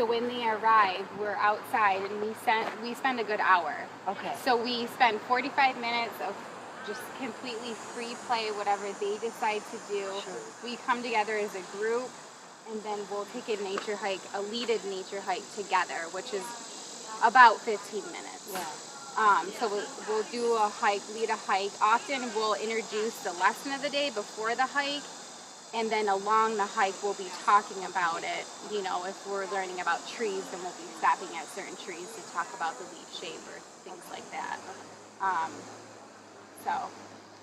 when they arrive, we're outside and we spend a good hour. Okay. So we spend 45 minutes of just completely free play, whatever they decide to do. Sure. We come together as a group, and then we'll take a nature hike, a leaded nature hike together, which is about 15 minutes. Yeah. So we'll do a hike, lead a hike. Often we'll introduce the lesson of the day before the hike, and then along the hike we'll be talking about it. You know, if we're learning about trees, then we'll be stopping at certain trees to talk about the leaf shape or things like that.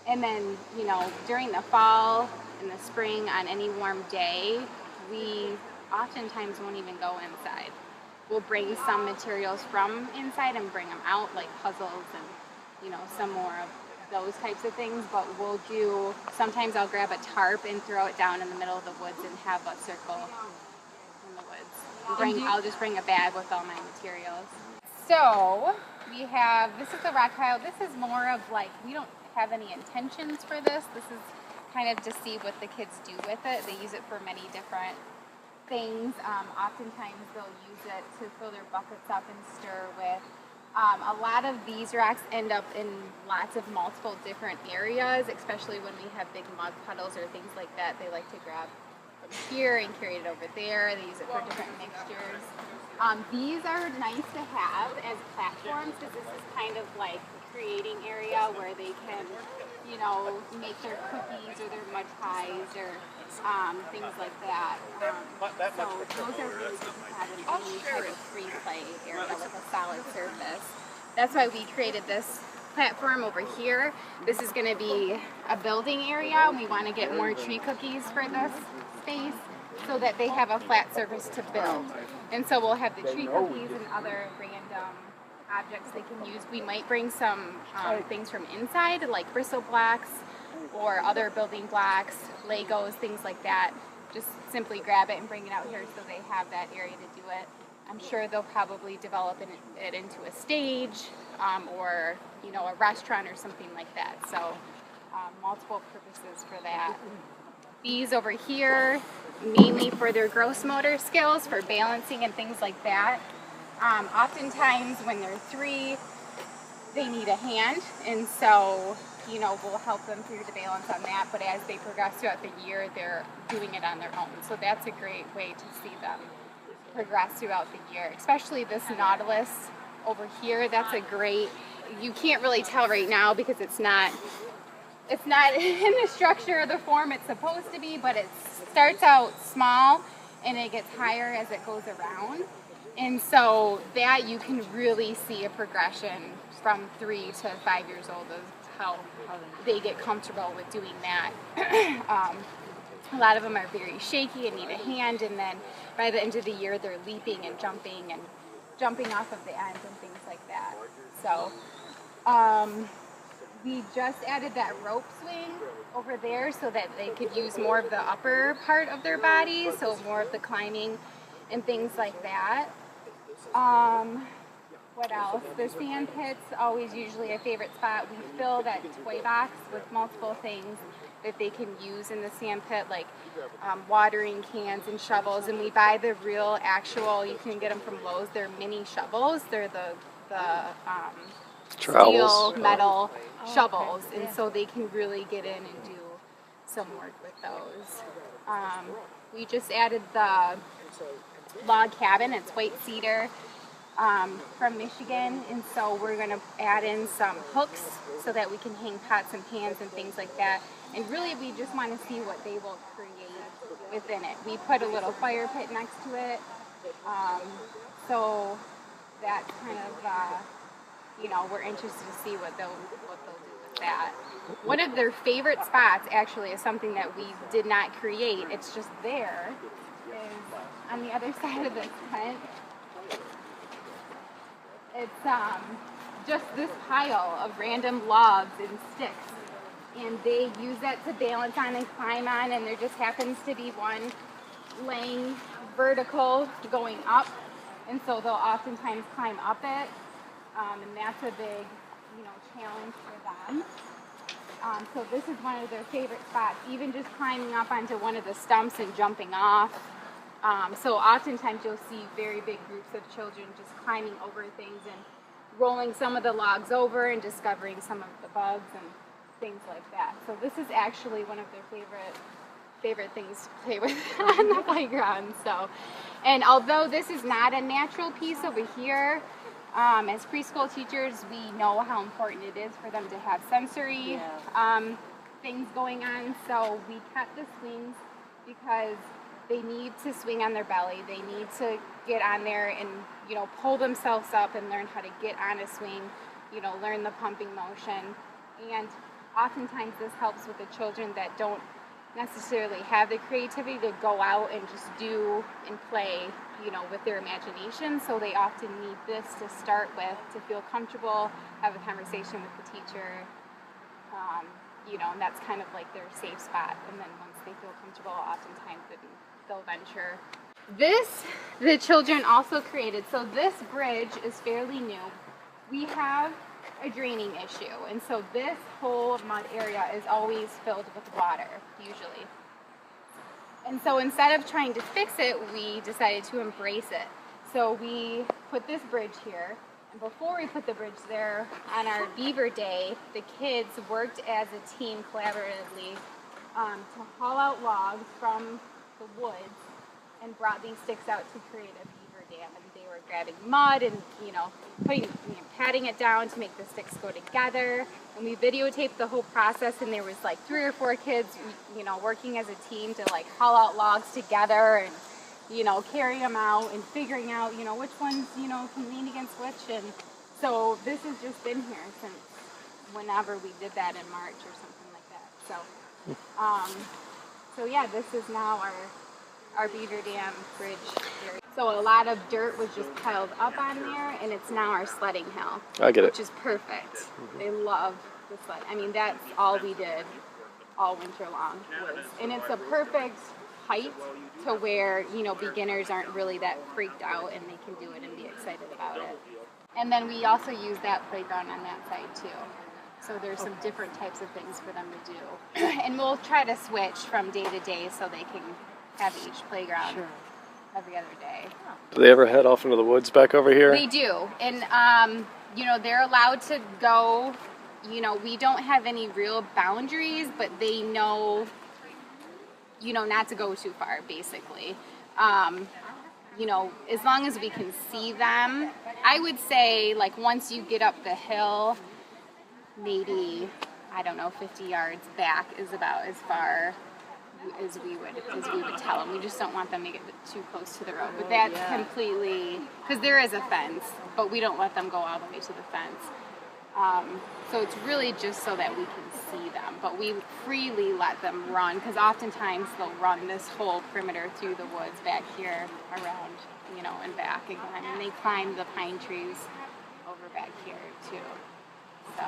And then, you know, during the fall and the spring on any warm day, we oftentimes won't even go inside. We'll bring some materials from inside and bring them out, like puzzles and, you know, some more of those types of things. But we'll do, sometimes I'll grab a tarp and throw it down in the middle of the woods and have a circle in the woods. I'll just bring a bag with all my materials. So we have, this is the rock pile. This is more of like, we don't have any intentions for this. This is kind of to see what the kids do with it. They use it for many different things. Oftentimes they'll use it to fill their buckets up and stir with. A lot of these rocks end up in lots of multiple different areas, especially when we have big mud puddles or things like that. They like to grab from here and carry it over there. They use it for different mixtures. These are nice to have as platforms because this is kind of like a creating area where they can, you know, make their cookies or their mud pies or things like that. So those are really good to have in any type of free play area with a solid surface. That's why we created this platform over here. This is going to be a building area. We want to get more tree cookies for this space so that they have a flat surface to build. And so we'll have the tree cookies and other random objects they can use. We might bring some things from inside, like bristle blocks or other building blocks, Legos, things like that. Just simply grab it and bring it out here so they have that area to do it. I'm sure they'll probably develop it into a stage or, you know, a restaurant or something like that. So multiple purposes for that. These over here, mainly for their gross motor skills, for balancing and things like that. Oftentimes when they're 3, they need a hand, and so, you know, we'll help them through the balance on that, but as they progress throughout the year, they're doing it on their own. So that's a great way to see them progress throughout the year, especially this nautilus over here. That's a great, you can't really tell right now because it's not in the structure or the form it's supposed to be, but it starts out small and it gets higher as it goes around. And so that you can really see a progression from 3 to 5 years old of how they get comfortable with doing that. A lot of them are very shaky and need a hand, and then by the end of the year they're leaping and jumping off of the ends and things like that. So we just added that rope swing over there so that they could use more of the upper part of their body, so more of the climbing and things like that. What else? The sand pit's always usually a favorite spot. We fill that toy box with multiple things that they can use in the sand pit, like watering cans and shovels. And we buy the real, actual, you can get them from Lowe's, they're mini shovels. They're the steel, metal shovels. Okay. And so they can really get in and do some work with those. We just added the log cabin. It's white cedar from Michigan, and so we're going to add in some hooks so that we can hang pots and pans and things like that. And really we just want to see what they will create within it. We put a little fire pit next to it, so that's kind of you know, we're interested to see what they'll do with that. One of their favorite spots actually is something that we did not create. It's just there. Is on the other side of this tent. It's just this pile of random logs and sticks, and they use that to balance on and climb on, and there just happens to be one laying vertical going up, and so they'll oftentimes climb up it, and that's a big, you know, challenge for them. So this is one of their favorite spots, even just climbing up onto one of the stumps and jumping off. So oftentimes you'll see very big groups of children just climbing over things and rolling some of the logs over and discovering some of the bugs and things like that. So this is actually one of their favorite things to play with on the playground. So, and although this is not a natural piece over here, as preschool teachers, we know how important it is for them to have sensory things going on. So we kept the swings because they need to swing on their belly. They need to get on there and, pull themselves up and learn how to get on a swing, learn the pumping motion. And oftentimes this helps with the children that don't necessarily have the creativity to go out and just do and play, with their imagination. So they often need this to start with to feel comfortable, have a conversation with the teacher, and that's kind of like their safe spot. And then once they feel comfortable, oftentimes they'll venture. This, the children also created. So this bridge is fairly new. We have a draining issue, and so this whole mud area is always filled with water, usually. And so instead of trying to fix it, we decided to embrace it. So we put this bridge here, and before we put the bridge there, on our Beaver Day, the kids worked as a team collaboratively to haul out logs from the woods and brought these sticks out to create a beaver dam. And they were grabbing mud and, patting it down to make the sticks go together. And we videotaped the whole process, and there was like 3 or 4 kids, working as a team to like haul out logs together and, carry them out and figuring out, which ones, can lean against which. And so this has just been here since whenever we did that in March or something like that. So yeah, this is now our Beaver Dam Bridge area. So a lot of dirt was just piled up on there, and it's now our sledding hill. I get it. Which is perfect. They love the sled. I mean, that's all we did all winter long. And it's a perfect height to where, beginners aren't really that freaked out, and they can do it and be excited about it. And then we also use that playground on that side too. So there's some different types of things for them to do. And we'll try to switch from day to day so they can have each playground every other day. Do they ever head off into the woods back over here? They do. And, they're allowed to go. We don't have any real boundaries, but they know, not to go too far, basically. As long as we can see them. I would say, like, once you get up the hill, maybe, 50 yards back is about as far as we would tell them. We just don't want them to get too close to the road. But that's completely, because there is a fence, but we don't let them go all the way to the fence. So it's really just so that we can see them. But we freely let them run, because oftentimes they'll run this whole perimeter through the woods back here around, and back again. And they climb the pine trees over back here too. So